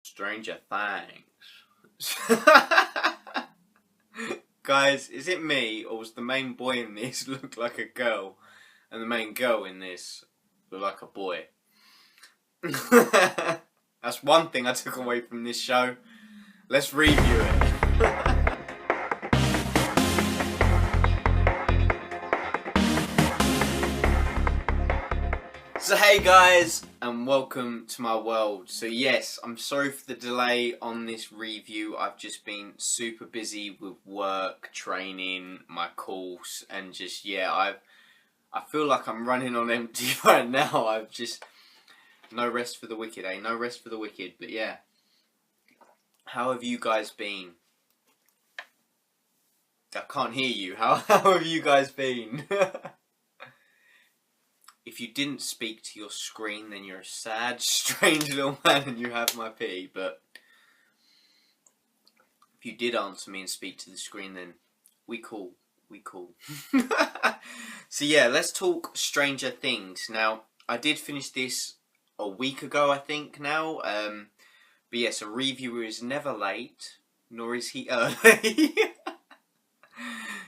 Stranger Things. Guys, is it me, or was the main boy in this look like a girl, and the main girl in this look like a boy? That's one thing I took away from this show. Let's review it. So hey guys, and welcome to my world. So yes, I'm sorry for the delay on this review. I've just been super busy with work, training, my course, and just I feel like I'm running on empty right now. I've just no rest for the wicked, eh? No rest for the wicked. But yeah, how have you guys been? I can't hear you. How have you guys been? If you didn't speak to your screen, then you're a sad, strange little man and you have my pity. But if you did answer me and speak to the screen, then we cool. So yeah, let's talk Stranger Things. Now, I did finish this a week ago, I think now. But yes, a reviewer is never late, nor is he early.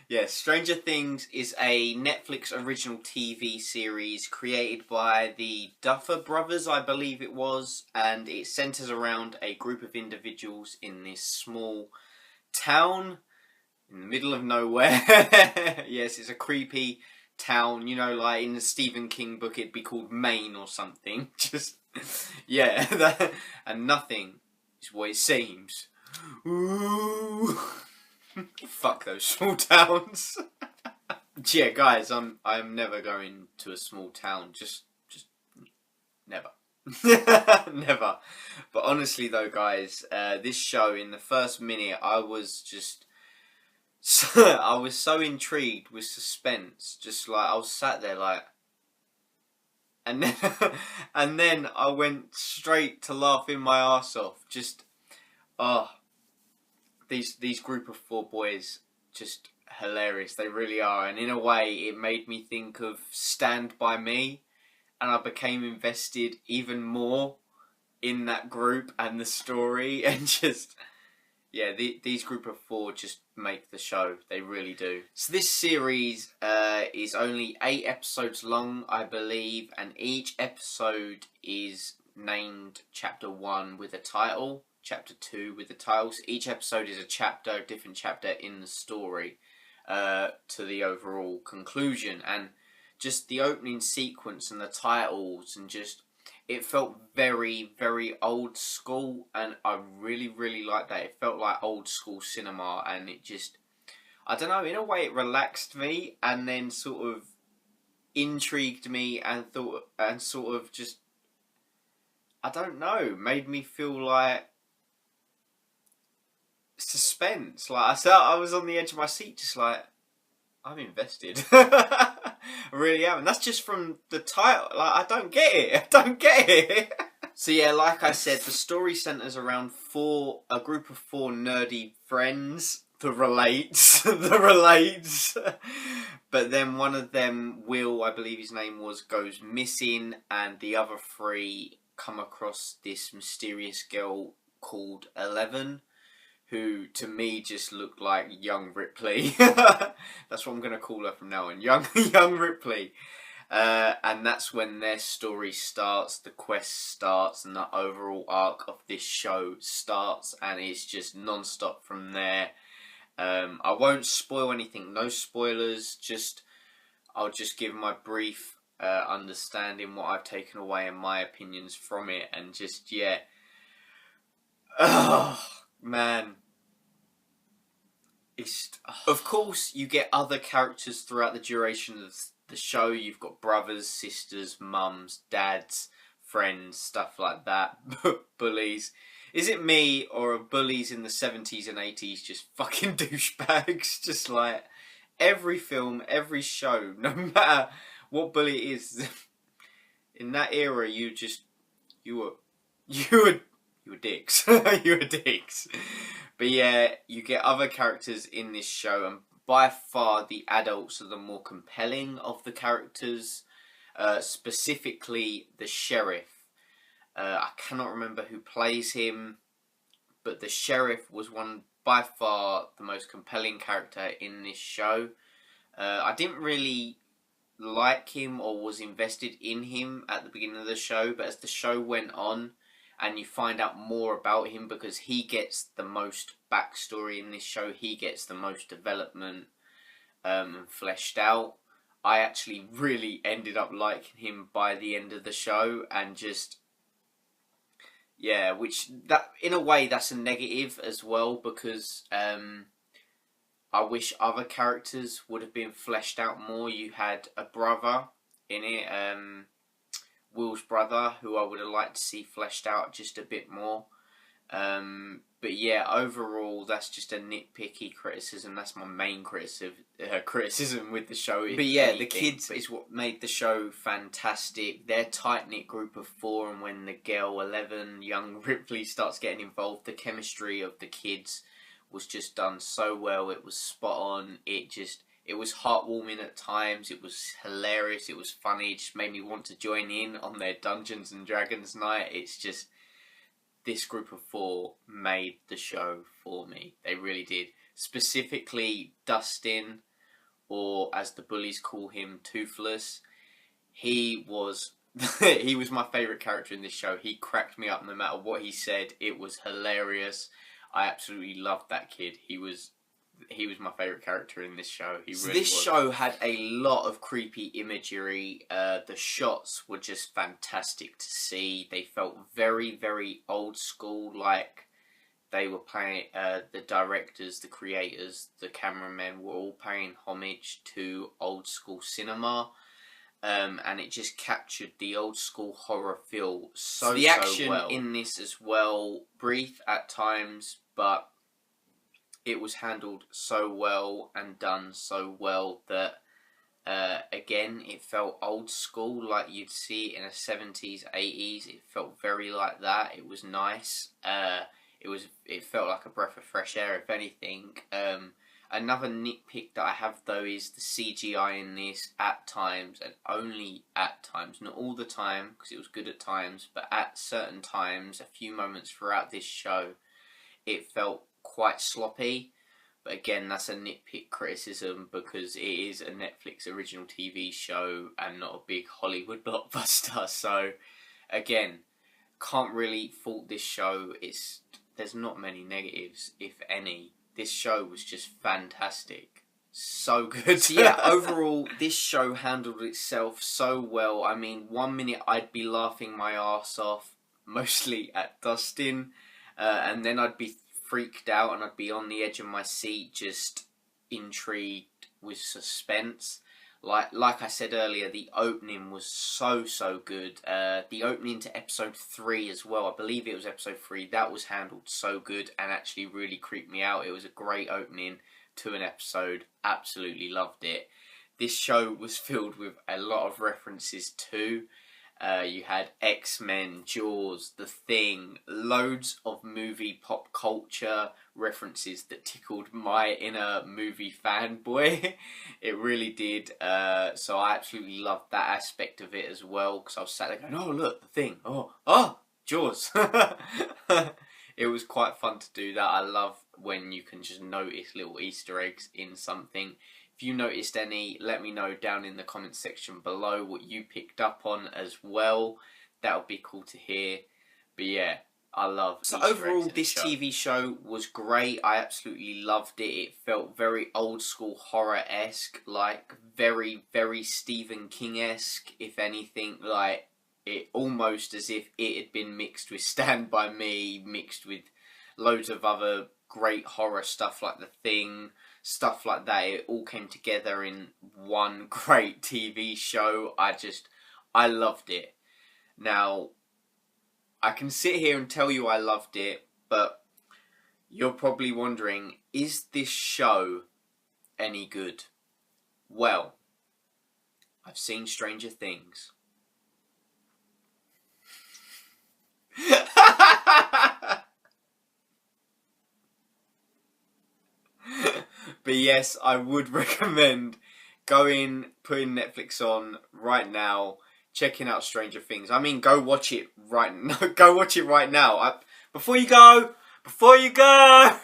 Yes, Stranger Things is a Netflix original TV series created by the Duffer Brothers, I believe it was, and it centres around a group of individuals in this small town in the middle of nowhere. Yes, it's a creepy town, you know, like in the Stephen King book it'd be called Maine or something. Just, yeah, and nothing is what it seems. Ooh. Fuck those small towns. Yeah, guys, I'm never going to a small town. Just never. Never. But honestly though, guys, this show, in the first minute, I was so intrigued with suspense. Just like, I was sat there like, and then I went straight to laughing my arse off. Just, These group of four boys, just hilarious. They really are. And in a way, it made me think of Stand By Me. And I became invested even more in that group and the story. And just, yeah, these group of four just make the show. They really do. So this series is only 8 episodes long, I believe. And each episode is named Chapter 1 with a title. Chapter 2 with the titles. Each episode is a chapter, a different chapter in the story to the overall conclusion. And just the opening sequence and the titles, and just, it felt very, very old school, and I really, really liked that. It felt like old school cinema, and it just, I don't know, in a way it relaxed me and then sort of intrigued me and sort of just, I don't know, made me feel like suspense. Like, I was on the edge of my seat, just like, I'm invested. I really am. And that's just from the title. Like, I don't get it. So yeah, like I said, the story centres around a group of 4 nerdy friends. The relates. But then one of them, Will, I believe his name was, goes missing, and the other 3 come across this mysterious girl called 11, who to me just looked like young Ripley. That's what I'm going to call her from now on, young Ripley. And that's when their story starts, the quest starts, and the overall arc of this show starts, and it's just non-stop from there. I won't spoil anything, no spoilers, I'll just give my brief understanding, what I've taken away and my opinions from it, and just, yeah. Oh, man. Of course, you get other characters throughout the duration of the show. You've got brothers, sisters, mums, dads, friends, stuff like that. Bullies. Is it me, or are bullies in the 70s and 80s just fucking douchebags? Just like, every film, every show, no matter what bully it is, in that era, you were dicks. You were dicks. But yeah, you get other characters in this show, and by far the adults are the more compelling of the characters. Specifically the sheriff. I cannot remember who plays him. but the sheriff was by far the most compelling character in this show. I didn't really like him or was invested in him at the beginning of the show, but as the show went on and you find out more about him, because he gets the most backstory in this show, he gets the most development and fleshed out, I actually really ended up liking him by the end of the show. And just, yeah, which, that in a way that's a negative as well, because I wish other characters would have been fleshed out more. You had a brother in it, Will's brother, who I would have liked to see fleshed out just a bit more. But yeah, overall, that's just a nitpicky criticism. That's my main criticism with the show. But yeah, the kids is what made the show fantastic. They're a tight-knit group of 4, and when the girl 11, young Ripley, starts getting involved, the chemistry of the kids was just done so well. It was spot on. It was heartwarming at times. It was hilarious. It was funny. It just made me want to join in on their Dungeons and Dragons night. It's just, this group of 4 made the show for me. They really did. Specifically, Dustin, or as the bullies call him, Toothless. He was he was my favourite character in this show. He cracked me up no matter what he said. It was hilarious. I absolutely loved that kid. He was my favourite character in this show. This show had a lot of creepy imagery. The shots were just fantastic to see. They felt very, very old school, like they were paying, the directors, the creators, the cameramen were all paying homage to old school cinema. And it just captured the old school horror feel so the action well. In this as well, brief at times, but it was handled so well and done so well that, again, it felt old school, like you'd see it in the 70s, 80s. It felt very like that. It was nice. It felt like a breath of fresh air, if anything. Another nitpick that I have, though, is the CGI in this at times, and only at times, not all the time, because it was good at times, but at certain times, a few moments throughout this show, it felt quite sloppy. But again, that's a nitpick criticism, because it is a Netflix original TV show and not a big Hollywood blockbuster. So again, can't really fault this show. There's not many negatives, if any. This show was just fantastic. So good. So yeah, overall, this show handled itself so well. I mean, 1 minute I'd be laughing my arse off, mostly at Dustin, and then I'd be freaked out and I'd be on the edge of my seat, just intrigued with suspense. Like I said earlier, the opening was so good. The opening to episode 3 as well, I believe it was episode 3, that was handled so good and actually really creeped me out. It was a great opening to an episode. Absolutely loved it. This show was filled with a lot of references too. You had X-Men, Jaws, The Thing, loads of movie pop culture references that tickled my inner movie fanboy. It really did. So I absolutely loved that aspect of it as well, because I was sat there going, oh look, The Thing, oh, Jaws. It was quite fun to do that. I love when you can just notice little Easter eggs in something. If you noticed any, let me know down in the comments section below what you picked up on as well. That would be cool to hear. But yeah, I love Easter eggs. So overall, this TV show was great. I absolutely loved it. It felt very old school horror-esque, like very, very Stephen King-esque, if anything. Like, it almost as if it had been mixed with Stand By Me, mixed with loads of other great horror stuff like The Thing, stuff like that. It all came together in one great TV show. I loved it. Now, I can sit here and tell you I loved it, but you're probably wondering, is this show any good? Well, I've seen Stranger Things. But yes, I would recommend putting Netflix on right now, checking out Stranger Things. I mean, go watch it right now. Go watch it right now. Before you go, before you go,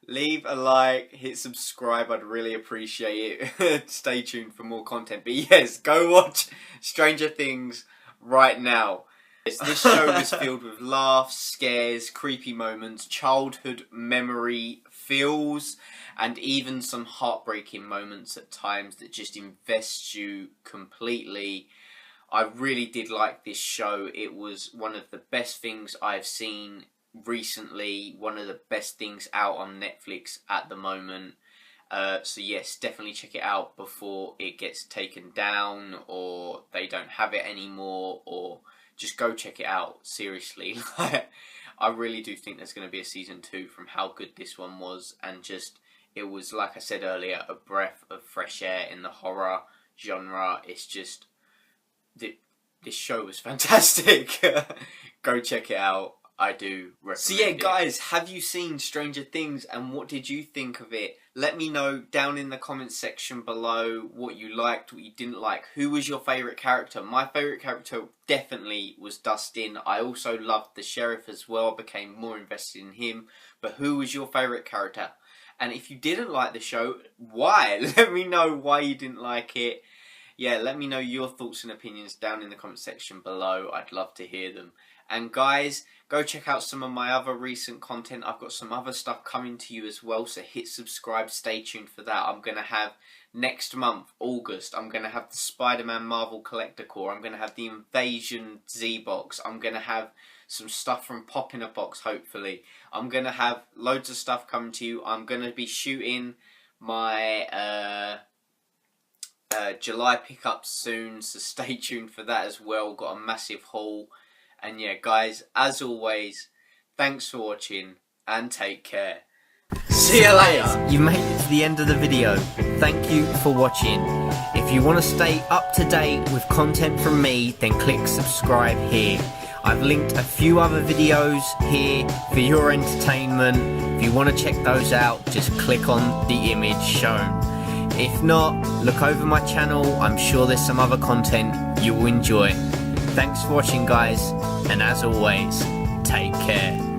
leave a like, hit subscribe, I'd really appreciate it. Stay tuned for more content. But yes, go watch Stranger Things right now. This show was filled with laughs, scares, creepy moments, childhood memory feels, and even some heartbreaking moments at times that just invest you completely. I really did like this show. It was one of the best things I've seen recently, one of the best things out on Netflix at the moment. So yes, definitely check it out before it gets taken down or they don't have it anymore, or just go check it out, seriously. I really do think there's going to be a season 2 from how good this one was, and just, it was, like I said earlier, a breath of fresh air in the horror genre. It's just, this show was fantastic. Go check it out. I do recommend it. So yeah, guys, have you seen Stranger Things and what did you think of it? Let me know down in the comments section below what you liked, what you didn't like. Who was your favourite character? My favourite character definitely was Dustin. I also loved the sheriff as well. I became more invested in him. But who was your favourite character? And if you didn't like the show, why? Let me know why you didn't like it. Yeah, let me know your thoughts and opinions down in the comment section below. I'd love to hear them. And guys, go check out some of my other recent content. I've got some other stuff coming to you as well, so hit subscribe, stay tuned for that. I'm going to have, next month, August, I'm going to have the Spider-Man Marvel Collector Core. I'm going to have the Invasion ZBox. I'm going to have some stuff from Pop in a Box, hopefully. I'm going to have loads of stuff coming to you. I'm going to be shooting my July pickups soon, so stay tuned for that as well. Got a massive haul. And yeah, guys, as always, thanks for watching and take care. See you later. You made it to the end of the video. Thank you for watching. If you want to stay up to date with content from me, then click subscribe here. I've linked a few other videos here for your entertainment. If you want to check those out, just click on the image shown. If not, look over my channel. I'm sure there's some other content you will enjoy. Thanks for watching, guys, and as always, take care.